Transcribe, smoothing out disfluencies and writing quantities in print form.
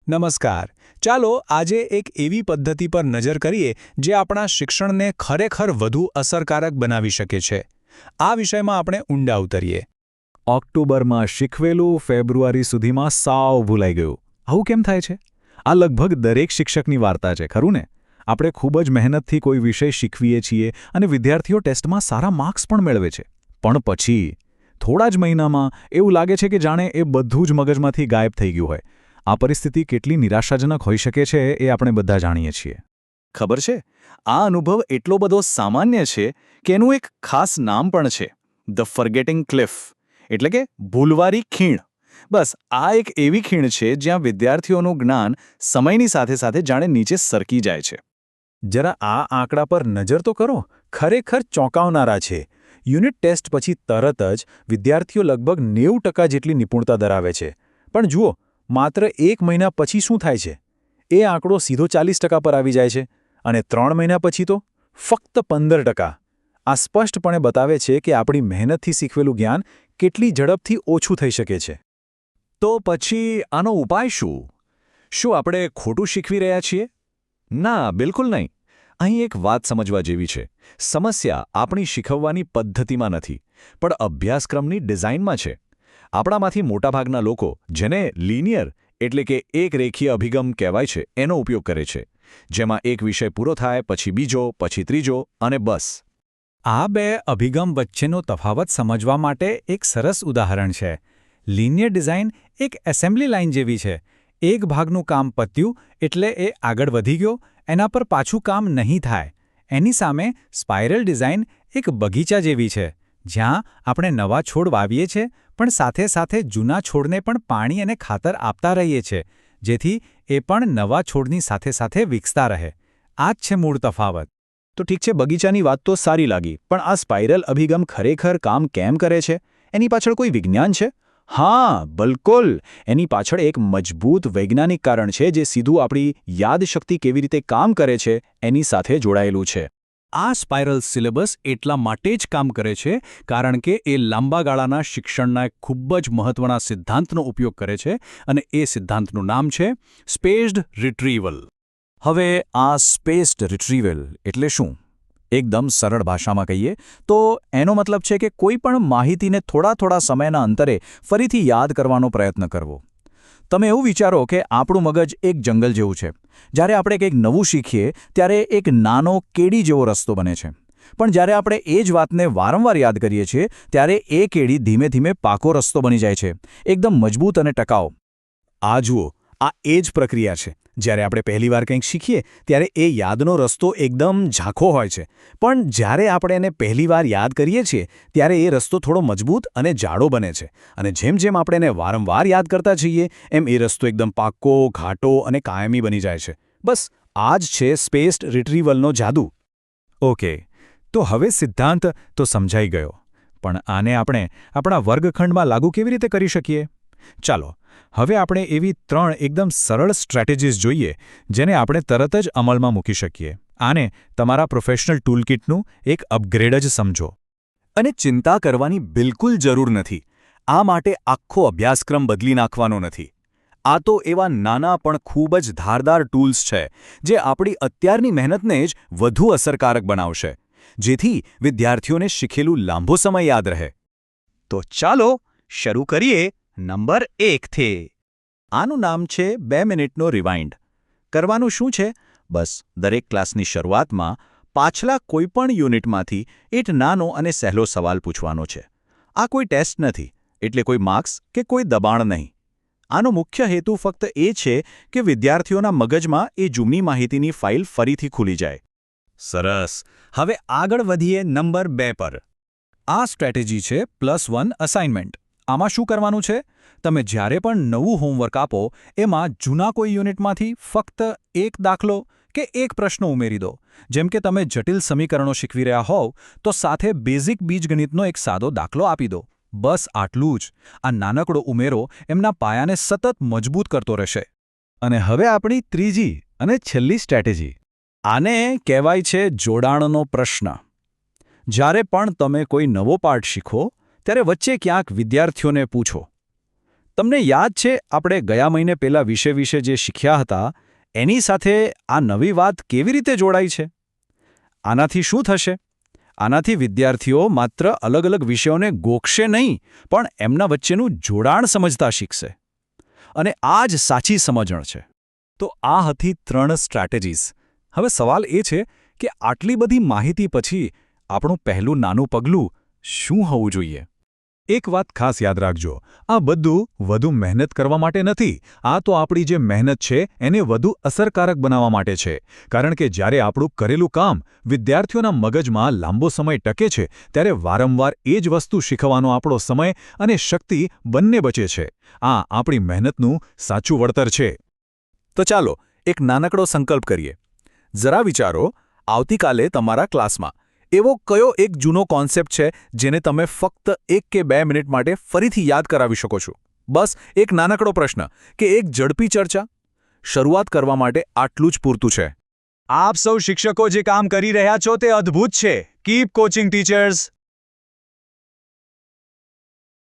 નમસ્કાર. ચાલો આજે એક એવી પદ્ધતિ પર નજર કરીએ જે આપણા શિક્ષણને ખરેખર વધુ અસરકારક બનાવી શકે છે. આ વિષયમાં આપણે ઊંડા ઉતરીએ. ઓક્ટોબરમાં શીખવેલું ફેબ્રુઆરી સુધીમાં સાવ ભૂલાઈ ગયું. આવું કેમ થાય છે? આ લગભગ દરેક શિક્ષકની વાર્તા છે, ખરું ને? આપણે ખૂબ જ મહેનતથી કોઈ વિષય શીખવીએ છીએ અને વિદ્યાર્થીઓ ટેસ્ટમાં સારા માર્ક્સ પણ મેળવે છે. પણ પછી થોડા જ મહિનામાં એવું લાગે છે કે જાણે એ બધું જ મગજમાંથી ગાયબ થઈ ગયું હોય. આ પરિસ્થિતિ કેટલી નિરાશાજનક હોઈ શકે છે એ આપણે બધા જાણીએ છીએ. ખબર છે, આ અનુભવ એટલો બધો સામાન્ય છે કે એનું એક ખાસ નામ પણ છે, ધ ફર્ગેટિંગ ક્લિફ, એટલે કે ભૂલવારી ખીણ. બસ આ એક એવી ખીણ છે જ્યાં વિદ્યાર્થીઓનું જ્ઞાન સમયની સાથે સાથે જાણે નીચે સરકી જાય છે. જરા આ આંકડા પર નજર તો કરો. ખરેખર ચોંકાવનારા છે. યુનિટ ટેસ્ટ પછી તરત જ વિદ્યાર્થીઓ લગભગ 90% જેટલી નિપુણતા ધરાવે છે. પણ જુઓ, માત્ર 1 મહિના પછી શું થાય છે? એ આંકડો સીધો 40% પર આવી જાય છે અને 3 મહિના પછી તો ફક્ત 15%. આ સ્પષ્ટપણે બતાવે છે કે આપણી મહેનતથી શીખવેલું જ્ઞાન કેટલી ઝડપથી ઓછું થઈ શકે છે. તો પછી આનો ઉપાય શું? શું આપણે ખોટું શીખવી રહ્યા છીએ? ના, બિલકુલ નહીં. અહીં એક વાત સમજવા જેવી છે. સમસ્યા આપણી શીખવવાની પદ્ધતિમાં નથી, પણ અભ્યાસક્રમની ડિઝાઇનમાં છે. આપણામાંથી મોટાભાગના લોકો જેને લિનિયર એટલે કે એક રેખીય અભિગમ કહેવાય છે એનો ઉપયોગ કરે છે, જેમાં એક વિષય પૂરો થાય પછી બીજો, પછી ત્રીજો અને બસ. આ બે અભિગમ વચ્ચેનો તફાવત સમજવા માટે એક સરસ ઉદાહરણ છે. લિનિયર ડિઝાઇન એક એસેમ્બલી લાઇન જેવી છે. એક ભાગનું કામ પત્યું એટલે એ આગળ વધી ગયો, એના પર પાછું કામ નહીં થાય. એની સામે સ્પાઇરલ ડિઝાઇન એક બગીચા જેવી છે, જ્યાં આપણે નવા છોડ વાવીએ છીએ પણ સાથે સાથે જૂના છોડને પણ પાણી અને ખાતર આપતા રહીએ છીએ, જેથી એ પણ નવા છોડની સાથે સાથે વિકસતા રહે. આ જ છે મૂળ તફાવત. તો ઠીક છે, બગીચાની વાત તો સારી લાગી, પણ આ સ્પાઇરલ અભિગમ ખરેખર કામ કેમ કરે છે? એની પાછળ કોઈ વિજ્ઞાન છે? હા, બિલકુલ. એની પાછળ એક મજબૂત વૈજ્ઞાનિક કારણ છે જે સીધું આપણી યાદશક્તિ કેવી રીતે કામ કરે છે એની સાથે જોડાયેલું છે. આ સ્પાઇરલ સિલેબસ એટલા માટે જ કામ કરે છે કારણ કે એ લાંબા ગાળાના શિક્ષણના એક ખૂબ જ મહત્વના સિદ્ધાંતનો ઉપયોગ કરે છે, અને એ સિદ્ધાંતનું નામ છે સ્પેસ્ડ રિટ્રીવલ. હવે આ સ્પેસ્ડ રિટ્રીવલ એટલે શું? એકદમ સરળ ભાષામાં કહીએ તો એનો મતલબ છે કે કોઈ પણ માહિતીને થોડા સમયના અંતરે ફરીથી યાદ કરવાનો પ્રયત્ન કરવો. તમે એવું વિચારો કે આપણું મગજ એક જંગલ જેવું છે. જ્યારે આપણે કંઈક નવું શીખીએ ત્યારે એક નાનો કેડી જેવો રસ્તો બને છે. પણ જ્યારે આપણે એ જ વાતને વારંવાર યાદ કરીએ છીએ ત્યારે એ કેડી ધીમે ધીમે પાકો રસ્તો બની જાય છે, એકદમ મજબૂત અને ટકાઉ. આ જુઓ, આ એ જ પ્રક્રિયા છે. જ્યારે આપણે પહેલીવાર કંઈક શીખીએ ત્યારે એ યાદનો રસ્તો એકદમ ઝાંખો હોય છે, પણ જ્યારે આપણે એને પહેલીવાર યાદ કરીએ છીએ ત્યારે એ રસ્તો થોડો મજબૂત અને જાડો બને છે, અને જેમ જેમ આપણે એને વારંવાર યાદ કરતા જઈએ એમ એ રસ્તો એકદમ પાક્કો, ઘાટો અને કાયમી બની જાય છે. બસ આ જ છે સ્પેસ્ડ રિટ્રીવલનો જાદુ. ઓકે, તો હવે સિદ્ધાંત તો સમજાઈ ગયો, પણ આને આપણે આપણા વર્ગખંડમાં લાગુ કેવી રીતે કરી શકીએ? ચાલો, હવે આપણે એવી 3 એકદમ સરળ સ્ટ્રેટેજીઝ જોઈએ જેને આપણે તરત જ અમલમાં મૂકી શકીએ. આને તમારા પ્રોફેશનલ ટૂલકિટનું એક અપગ્રેડ જ સમજો. અને ચિંતા કરવાની બિલકુલ જરૂર નથી. આ માટે આખો અભ્યાસક્રમ બદલી નાખવાનો નથી. આ તો એવા નાના પણ ખૂબ જ ધારદાર ટૂલ્સ છે જે આપણી અત્યારની મહેનતને જ વધુ અસરકારક બનાવશે, જેથી વિદ્યાર્થીઓને શીખેલું લાંબો સમય યાદ રહે. તો ચાલો શરૂ કરીએ નંબર 1 થી. આનું નામ છે 2 મિનિટનો રિવાઇન્ડ. કરવાનું શું છે? બસ દરેક ક્લાસની શરૂઆતમાં પાછલા કોઈપણ યુનિટમાંથી એક નાનો અને સહેલો સવાલ પૂછવાનો છે. આ કોઈ ટેસ્ટ નથી, એટલે કોઈ માર્ક્સ કે કોઈ દબાણ નહીં. આનો મુખ્ય હેતુ ફક્ત એ છે કે વિદ્યાર્થીઓના મગજમાં એ જૂની માહિતીની ફાઇલ ફરીથી ખુલી જાય. સરસ. હવે આગળ વધીએ નંબર 2 પર. આ સ્ટ્રેટેજી છે +1 અસાઇનમેન્ટ. આમાં શું કરવાનું છે? તમે જ્યારે પણ નવું હોમવર્ક આપો એમાં જૂના કોઈ યુનિટમાંથી ફક્ત એક દાખલો કે એક પ્રશ્ન ઉમેરી દો. જેમ કે તમે જટિલ સમીકરણો શીખવી રહ્યા હોવ તો સાથે બેઝિક બીજગણિતનો એક સાદો દાખલો આપી દો. બસ આટલું જ. આ નાનકડો ઉમેરો એમના પાયાને સતત મજબૂત કરતો રહેશે. અને હવે આપણી ત્રીજી અને છેલ્લી સ્ટ્રેટેજી. આને કહેવાય છે જોડાણનો પ્રશ્ન. જ્યારે પણ તમે કોઈ નવો પાઠ શીખો ત્યારે વચ્ચે ક્યાંક વિદ્યાર્થીઓને પૂછો, તમને યાદ છે આપણે ગયા મહિને પેલા વિષય વિશે જે શીખ્યા હતા એની સાથે આ નવી વાત કેવી રીતે જોડાઈ છે? આનાથી શું થશે? આનાથી વિદ્યાર્થીઓ માત્ર અલગ અલગ વિષયોને ગોખશે નહીં, પણ એમના વચ્ચેનું જોડાણ સમજતા શીખશે. અને આ જ સાચી સમજણ છે. તો આ હતી 3 સ્ટ્રેટેજીઝ. હવે સવાલ એ છે કે આટલી બધી માહિતી પછી આપણું પહેલું નાનું પગલું શું હોવું જોઈએ? એક વાત ખાસ યાદ રાખજો, આ બધું વધુ મહેનત કરવા માટે નથી. આ તો આપણી જે મહેનત છે એને વધુ અસરકારક બનાવવા માટે છે. કારણ કે જ્યારે આપણું કરેલું કામ વિદ્યાર્થીઓના મગજમાં લાંબો સમય ટકે છે, ત્યારે વારંવાર એ જ વસ્તુ શીખવાનો આપણો સમય અને શક્તિ બંને બચે છે. આ આપણી મહેનતનું સાચું વળતર છે. તો ચાલો એક નાનકડો સંકલ્પ કરીએ. જરા વિચારો, આવતીકાલે તમારા ક્લાસમાં એવો કયો એક જૂનો કોન્સેપ્ટ છે જેને તમે ફક્ત 1 કે 2 મિનિટ માટે ફરીથી યાદ કરાવી શકો છો? બસ એક નાનકડો પ્રશ્ન કે એક ઝડપી ચર્ચા. શરૂઆત કરવા માટે આટલું જ પૂરતું છે. આપ સૌ શિક્ષકો જે કામ કરી રહ્યા છો તે અદ્ભુત છે. Keep coaching teachers.